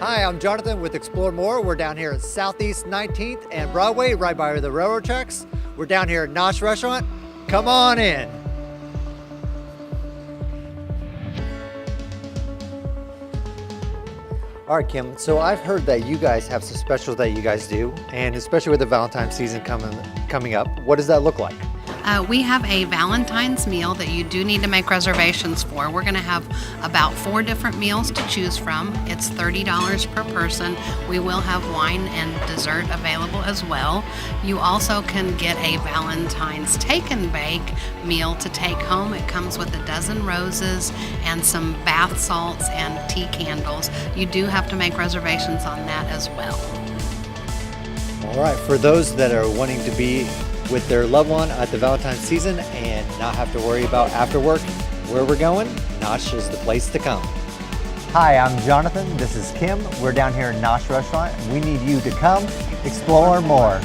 Hi, I'm Jonathan with Explore More. We're down here at Southeast 19th and Broadway, right by the railroad tracks. We're down here at Nosh Restaurant. Come on in. All right, Kim, so I've heard that you guys have some specials that you guys do, and especially with the Valentine season coming up, what does that look like? We have a Valentine's meal that you do need to make reservations for. We're going to have about 4 different meals to choose from. It's $30 per person. We will have wine and dessert available as well. You also can get a Valentine's take and bake meal to take home. It comes with a dozen roses and some bath salts and tea candles. You do have to make reservations on that as well. All right, for those that are wanting to be with their loved one at the Valentine season and not have to worry about after work where we're going, Nosh is the place to come. Hi, I'm Jonathan. This is Kim. We're down here at Nosh Restaurant. We need you to come explore more.